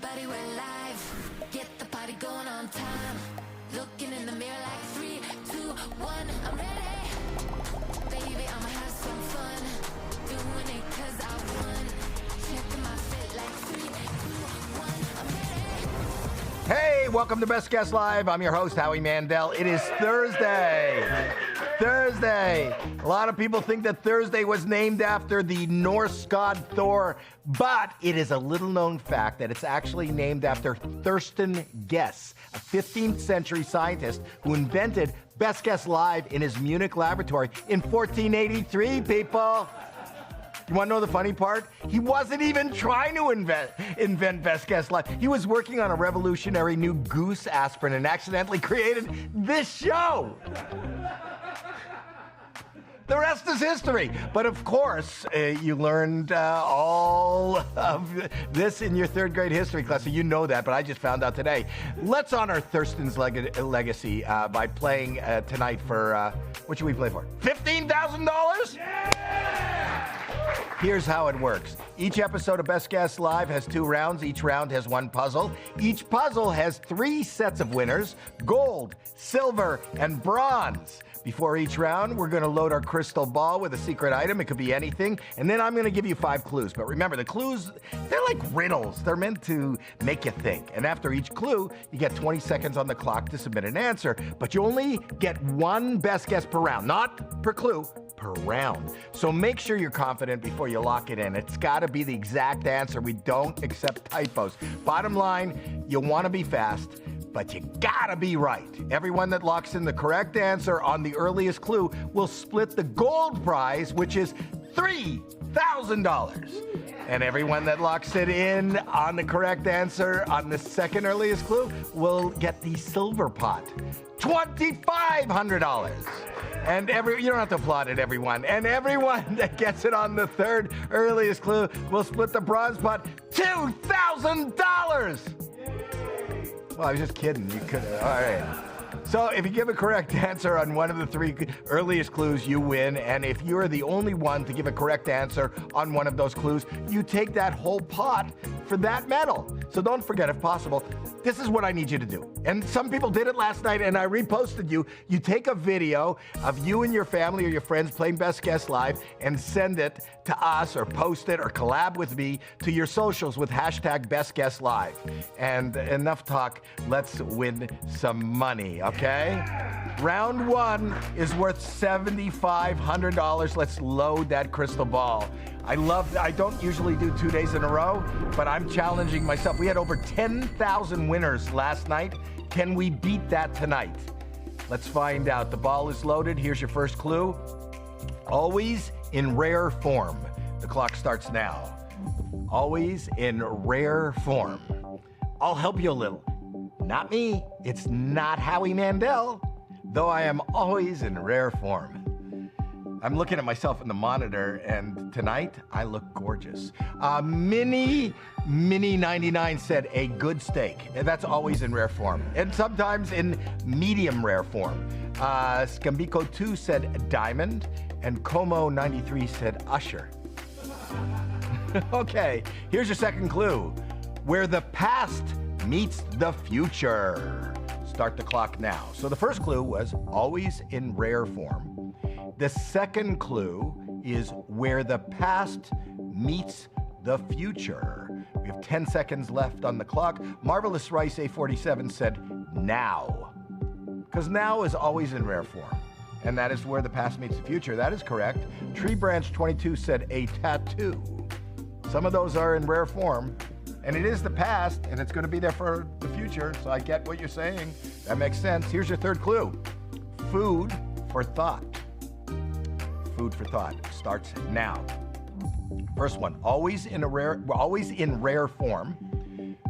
Everybody we're live. Get the party going on time. Looking in the mirror like 3, 2, 1. I'm ready. Baby, I'ma have some fun. Doing it 'cause I won. Checking my fit like 3, 2, 1. I'm ready. Hey, welcome to Best Guest Live. I'm your host, Howie Mandel. It is Thursday. A lot of people think that Thursday was named after the Norse god Thor, but it is a little known fact that it's actually named after Thorsten Gess, a 15th century scientist who invented Best Guest Live in his Munich laboratory in 1483, people. You want to know the funny part? He wasn't even trying to invent Best Guest Live. He was working on a revolutionary new goose aspirin and accidentally created this show. The rest is history. But of course, you learned all of this in your third grade history class, so you know that, but I just found out today. Let's honor Thorsten's legacy by playing tonight for, what should we play for? $15,000? Yeah! Here's how it works. Each episode of Best Guest Live has 2 rounds. Each round has 1 puzzle. Each puzzle has 3 sets of winners: gold, silver, and bronze. Before each round, we're going to load our crystal ball with a secret item. It could be anything. And then I'm going to give you 5 clues. But remember, the clues, they're like riddles. They're meant to make you think. And after each clue, you get 20 seconds on the clock to submit an answer. But you only get 1 best guess per round, not per clue, per round. So make sure you're confident before you lock it in. It's got to be the exact answer. We don't accept typos. Bottom line, you want to be fast, but you gotta be right. Everyone that locks in the correct answer on the earliest clue will split the gold prize, which is $3,000. And everyone that locks it in on the correct answer on the second earliest clue will get the silver pot, $2,500. And you don't have to applaud it, everyone. And everyone that gets it on the third earliest clue will split the bronze pot, $2,000. Well, I was just kidding. You could have. All right. So if you give a correct answer on one of the 3 earliest clues, you win. And if you're the only one to give a correct answer on one of those clues, you take that whole pot for that medal. So don't forget, if possible, this is what I need you to do. And some people did it last night, and I reposted you. You take a video of you and your family or your friends playing Best Guest Live and send it to us, or post it, or collab with me to your socials with hashtag Best Guest Live. And enough talk, let's win some money, okay? Round 1 is worth $7,500. Let's load that crystal ball. I don't usually do 2 days in a row, but I'm challenging myself. We had over 10,000 winners last night. Can we beat that tonight? Let's find out. The ball is loaded. Here's your first clue. Always in rare form. The clock starts now. Always in rare form. I'll help you a little. Not me. It's not Howie Mandel, though I am always in rare form. I'm looking at myself in the monitor, and tonight I look gorgeous. Mini 99 said a good steak, and that's always in rare form, and sometimes in medium rare form. Scambico 2 said diamond, and Como 93 said usher. Okay, here's your second clue. Where the past meets the future. Start the clock now. So the first clue was always in rare form. The second clue is where the past meets the future. We have 10 seconds left on the clock. Marvelous Rice A47 said now. Because now is always in rare form. And that is where the past meets the future. That is correct. Tree Branch 22 said a tattoo. Some of those are in rare form. And it is the past, and it's going to be there for the future. So I get what you're saying. That makes sense. Here's your third clue. Food for thought. Food for thought starts now. First one, always in rare form.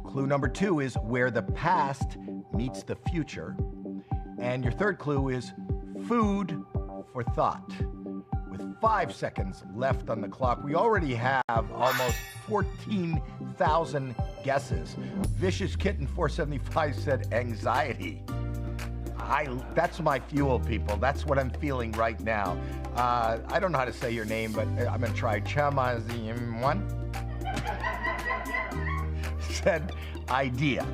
Clue number 2 is where the past meets the future. And your third clue is food for thought. With 5 seconds left on the clock, we already have almost 14,000 guesses. Vicious Kitten 475 said anxiety. That's my fuel, people. That's what I'm feeling right now. I don't know how to say your name, but I'm going to try Chamazian 1. said idea.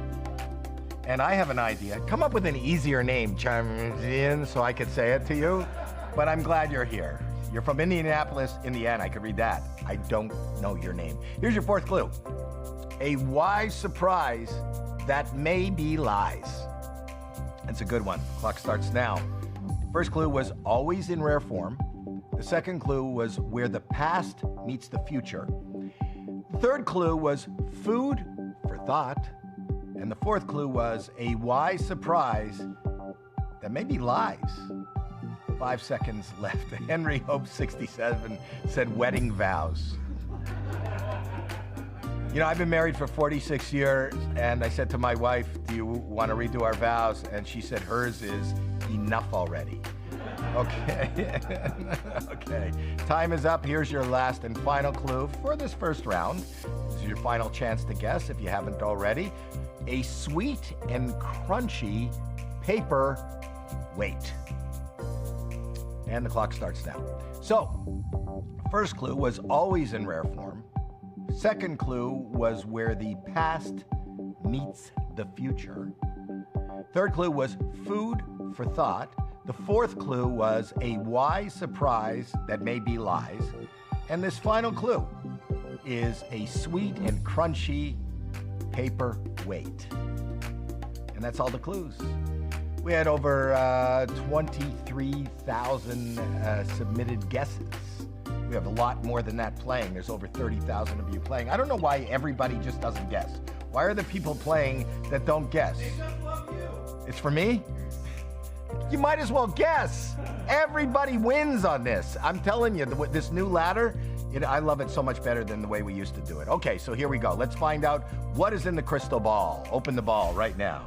And I have an idea. Come up with an easier name, Charmzin, so I could say it to you. But I'm glad you're here. You're from Indianapolis, Indiana. I could read that. I don't know your name. Here's your fourth clue. A wise surprise that may be lies. That's a good one. Clock starts now. First clue was always in rare form. The second clue was where the past meets the future. The third clue was food for thought. And the fourth clue was a wise surprise that may be lies. 5 seconds left. Henry Hope 67 said wedding vows. You know, I've been married for 46 years, and I said to my wife, do you want to redo our vows? And she said hers is enough already. Okay. Okay. Time is up. Here's your last and final clue for this first round. This is your final chance to guess if you haven't already. A sweet and crunchy paper weight. And the clock starts now. So, first clue was always in rare form. Second clue was where the past meets the future. Third clue was food for thought. The fourth clue was a wise surprise that may be lies. And this final clue is a sweet and crunchy paper weight. And that's all the clues. We had over 23,000 submitted guesses. We have a lot more than that playing. There's over 30,000 of you playing. I don't know why everybody just doesn't guess. Why are the people playing that don't guess? They just love you. It's for me? You might as well guess. Everybody wins on this. I'm telling you, this new ladder, I love it so much better than the way we used to do it. Okay, so here we go. Let's find out what is in the crystal ball. Open the ball right now.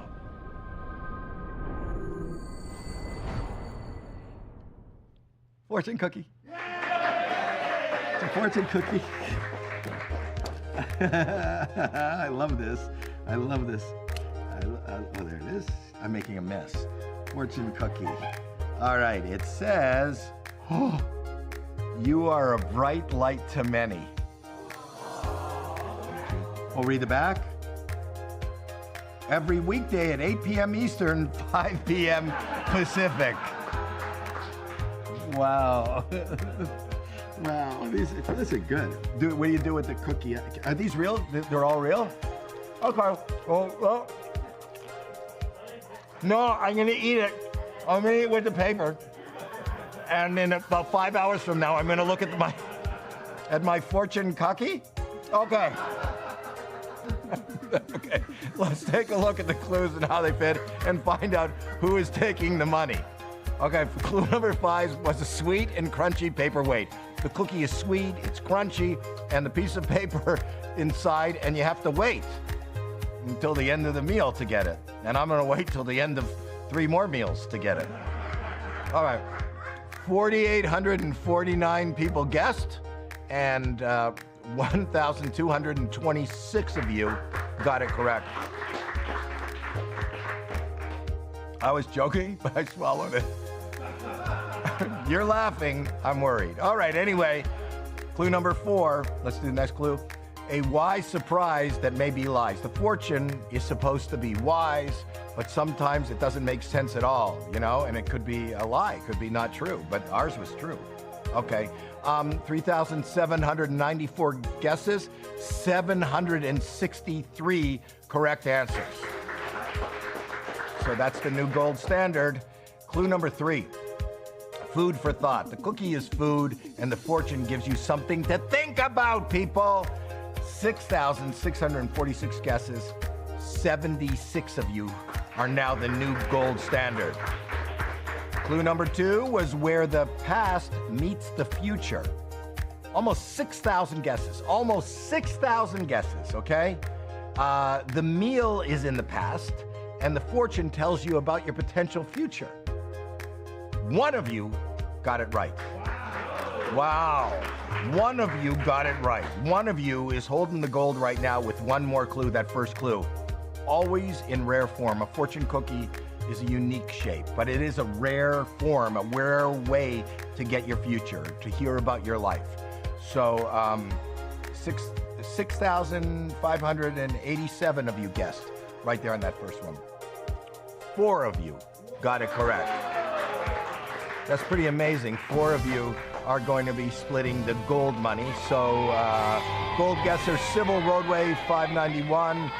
Fortune cookie. It's a fortune cookie. I love this. I love this. Oh, there it is. I'm making a mess. Fortune cookie. All right, it says, oh, you are a bright light to many. We'll read the back. Every weekday at 8 p.m. Eastern, 5 p.m. Pacific. Wow. Wow, these are good. What do you do with the cookie? Are these real? They're all real? Okay. Well, no, I'm gonna eat it. I'm gonna eat it with the paper. And then about 5 hours from now, I'm gonna look at my fortune cookie. Okay. Okay, let's take a look at the clues and how they fit and find out who is taking the money. Okay, clue number 5 was a sweet and crunchy paperweight. The cookie is sweet, it's crunchy, and the piece of paper inside, and you have to wait until the end of the meal to get it. And I'm gonna wait till the end of 3 more meals to get it. All right, 4,849 people guessed, and 1,226 of you got it correct. I was joking, but I swallowed it. You're laughing, I'm worried. All right, anyway, clue number 4, let's do the next clue. A wise surprise that may be lies. The fortune is supposed to be wise, but sometimes it doesn't make sense at all, you know, and it could be a lie, it could be not true, but ours was true. Okay, 3,794 guesses, 763 correct answers. So that's the new gold standard. Clue number 3, food for thought. The cookie is food, and the fortune gives you something to think about, people. 6,646 guesses, 76 of you are now the new gold standard. Clue number 2 was where the past meets the future. Almost 6,000 guesses, okay? The meal is in the past, and the fortune tells you about your potential future. One of you got it right. Wow. One of you got it right. One of you is holding the gold right now with one more clue, that first clue. Always in rare form. A fortune cookie is a unique shape, but it is a rare form, a rare way to get your future, to hear about your life. So 6,587 of you guessed right there on that first one. 4 of you got it correct. That's pretty amazing. 4 of you are going to be splitting the gold money. So gold guesser, Civil Roadway, 591,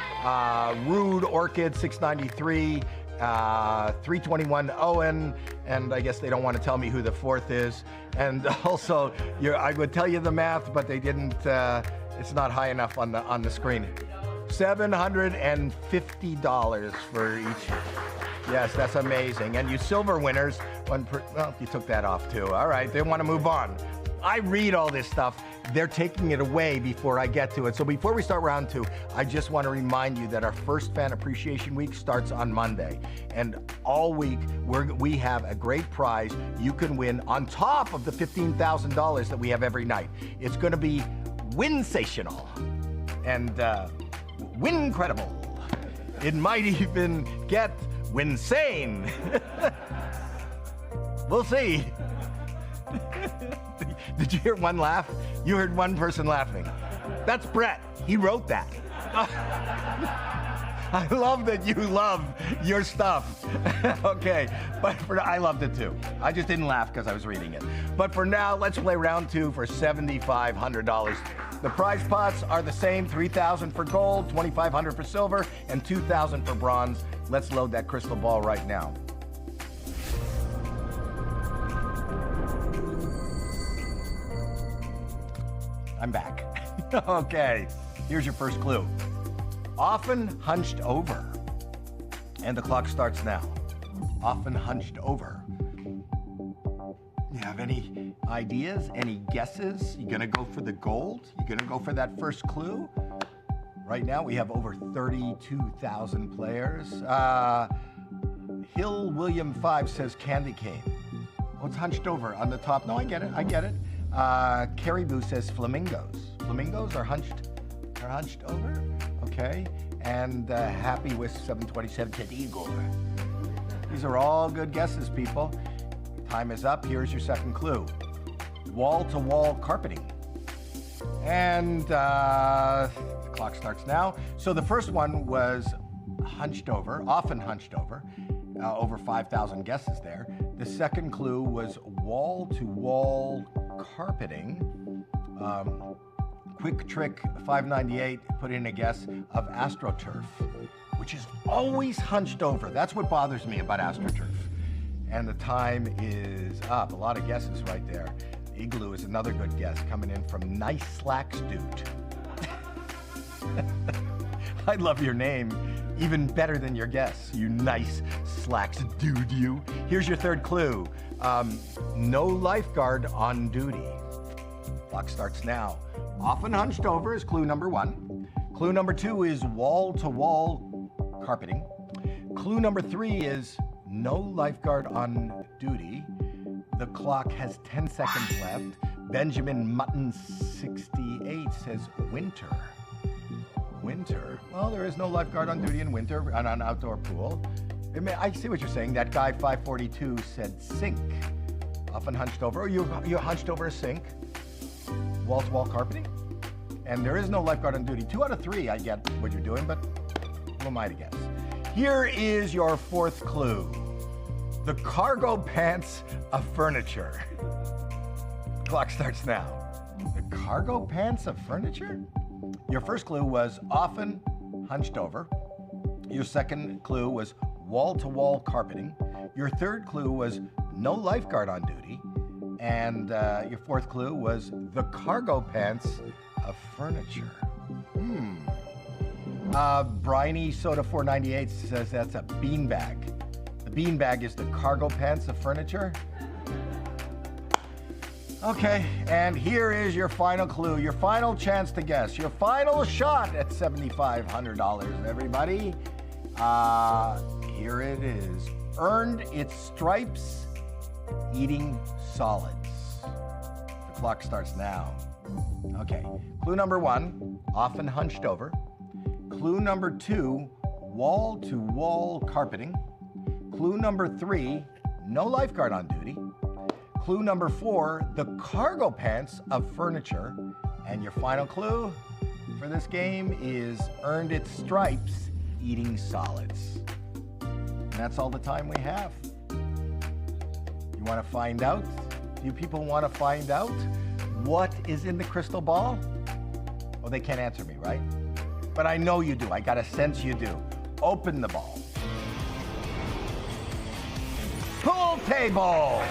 Rude Orchid, 693, 321 Owen, and I guess they don't want to tell me who the 4th is. And also, I would tell you the math, but they didn't. It's not high enough on the screen. $750 for each. Yes, that's amazing. And you silver winners, well, you took that off too. All right, they want to move on. I read all this stuff. They're taking it away before I get to it. So before we start round 2, I just want to remind you that our first Fan Appreciation Week starts on Monday. And all week, we have a great prize you can win on top of the $15,000 that we have every night. It's going to be winsational and wincredible. It might even get winsane. We'll see. Did you hear one laugh? You heard one person laughing. That's Brett. He wrote that. I love that you love your stuff. Okay, but I loved it too. I just didn't laugh because I was reading it. But for now, let's play round 2 for $7,500. The prize pots are the same: $3,000 for gold, $2,500 for silver, and $2,000 for bronze. Let's load that crystal ball right now. I'm back. Okay, here's your first clue. Often hunched over. And the clock starts now. Often hunched over. You have any ideas? Any guesses? You gonna go for the gold? You gonna go for that first clue? Right now we have over 32,000 players. Hill William 5 says candy cane. Oh, it's hunched over on the top. No, I get it. Caribou says flamingos. Flamingos are hunched over. Okay. And Happy with 727 said Igor. These are all good guesses, people. Time is up. Here's your second clue. Wall-to-wall carpeting. And the clock starts now. So the first one was hunched over, often hunched over. Over 5,000 guesses there. The second clue was wall-to-wall carpeting. Quick Trick 598 put in a guess of AstroTurf, which is always hunched over. That's what bothers me about AstroTurf. And the time is up. A lot of guesses right there. Igloo is another good guess coming in from Nice Slacks Dude. I love your name even better than your guess, you Nice Slacks Dude, you. Here's your third clue. No lifeguard on duty. Clock starts now. Often hunched over is clue number 1. Clue number 2 is wall-to-wall carpeting. Clue number 3 is no lifeguard on duty. The clock has 10 seconds left. Benjamin Mutton 68 says winter. Winter? Well, there is no lifeguard on duty in winter on an outdoor pool. I see what you're saying. That guy 542 said sink. Often hunched over. Or you're hunched over a sink. Wall-to-wall carpeting. And there is no lifeguard on duty. 2 out of 3, I get what you're doing, but who am I to guess? Here is your fourth clue. The cargo pants of furniture. Clock starts now. The cargo pants of furniture? Your first clue was often hunched over. Your second clue was wall-to-wall carpeting. Your third clue was no lifeguard on duty. And your fourth clue was the cargo pants of furniture. Bryony Soda 498 says that's a beanbag. The beanbag is the cargo pants of furniture. Okay, and here is your final clue, your final chance to guess, your final shot at $7,500, everybody. Here it is. Earned its stripes eating solids. The clock starts now. Okay, clue number 1, often hunched over. Clue number 2, wall-to-wall carpeting. Clue number 3, no lifeguard on duty. Clue number 4, the cargo pants of furniture. And your final clue, for this game is earned its stripes eating solids. And that's all the time we have. You want to find out? Do you people want to find out what is in the crystal ball? Oh, they can't answer me, right? But I know you do. I got a sense you do. Open the ball. Pool table!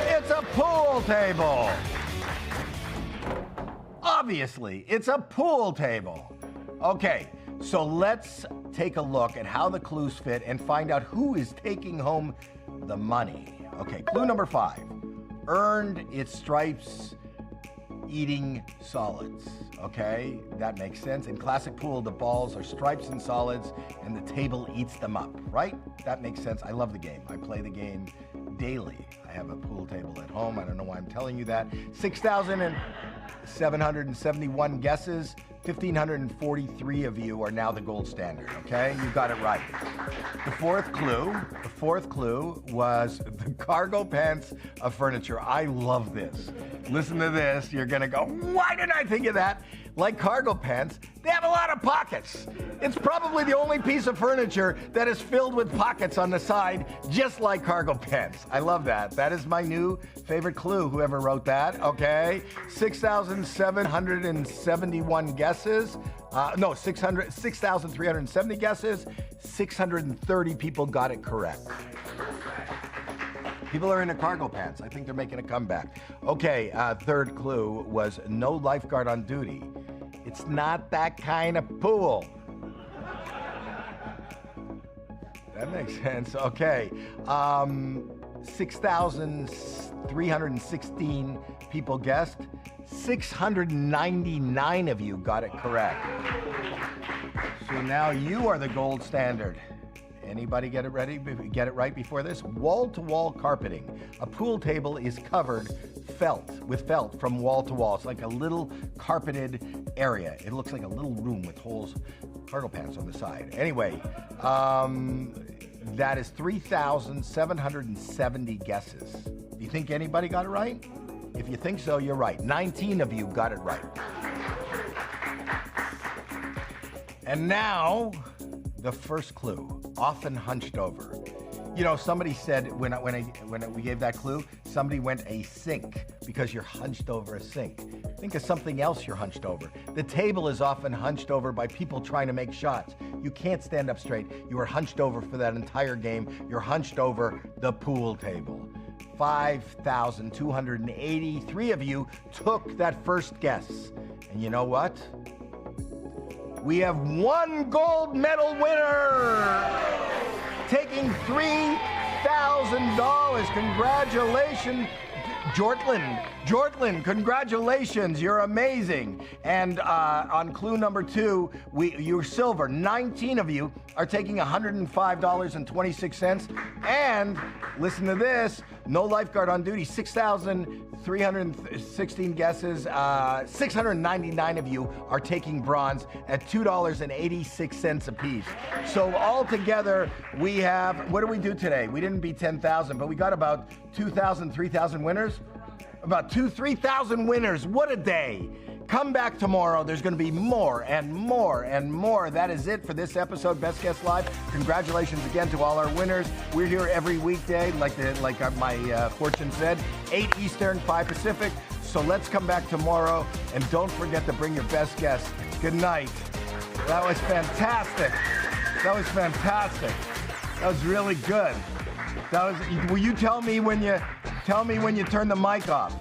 It's a pool table! Obviously, it's a pool table. Okay, so let's take a look at how the clues fit and find out who is taking home the money. Okay, clue number 5. Earned its stripes eating solids. Okay, that makes sense. In classic pool, the balls are stripes and solids, and the table eats them up, right? That makes sense. I love the game. I play the game daily. I have a pool table at home. I don't know why I'm telling you that. 6,771 guesses. 1,543 of you are now the gold standard, okay? You got it right. The fourth clue was the cargo pants of furniture. I love this. Listen to this. You're gonna go, why didn't I think of that? Like cargo pants, they have a lot of pockets. It's probably the only piece of furniture that is filled with pockets on the side, just like cargo pants. I love that. That is my new favorite clue, whoever wrote that, okay? 6,771 guesses. 6,370 guesses. 630 people got it correct. People are into cargo pants. I think they're making a comeback. Okay, third clue was no lifeguard on duty. It's not that kind of pool. That makes sense. Okay. 6,316 people guessed. 699 of you got it correct. So now you are the gold standard. Anybody get it ready? Get it right before this? Wall-to-wall carpeting. A pool table is covered with felt from wall to wall. It's like a little carpeted area. It looks like a little room with holes, cargo pants on the side. Anyway, that is 3,770 guesses. Do you think anybody got it right? If you think so, you're right. 19 of you got it right. And now, the first clue, often hunched over. You know, somebody said when we gave that clue, somebody went a sink because you're hunched over a sink. Think of something else you're hunched over. The table is often hunched over by people trying to make shots. You can't stand up straight. You are hunched over for that entire game. You're hunched over the pool table. 5,283 of you took that first guess. And you know what? We have one gold medal winner, taking $3,000. Congratulations, Jortland, congratulations, you're amazing. And on clue number 2, you're silver. 19 of you are taking $105.26. And listen to this, no lifeguard on duty, 6,316 guesses. 699 of you are taking bronze at $2.86 a piece. So altogether, we have, what did we do today? We didn't beat 10,000, but we got about 2,000, 3,000 winners. About 3,000 winners. What a day. Come back tomorrow. There's going to be more and more and more. That is it for this episode, Best Guess Live. Congratulations again to all our winners. We're here every weekday, like my fortune said, 8 Eastern, 5 Pacific. So let's come back tomorrow, and don't forget to bring your best guess. Good night. That was fantastic. That was fantastic. That was really good. Will you tell me when you turn the mic off?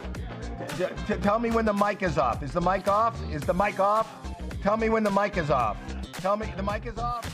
Tell me when the mic is off. Is the mic off? Is the mic off? Tell me when the mic is off. Tell me the mic is off.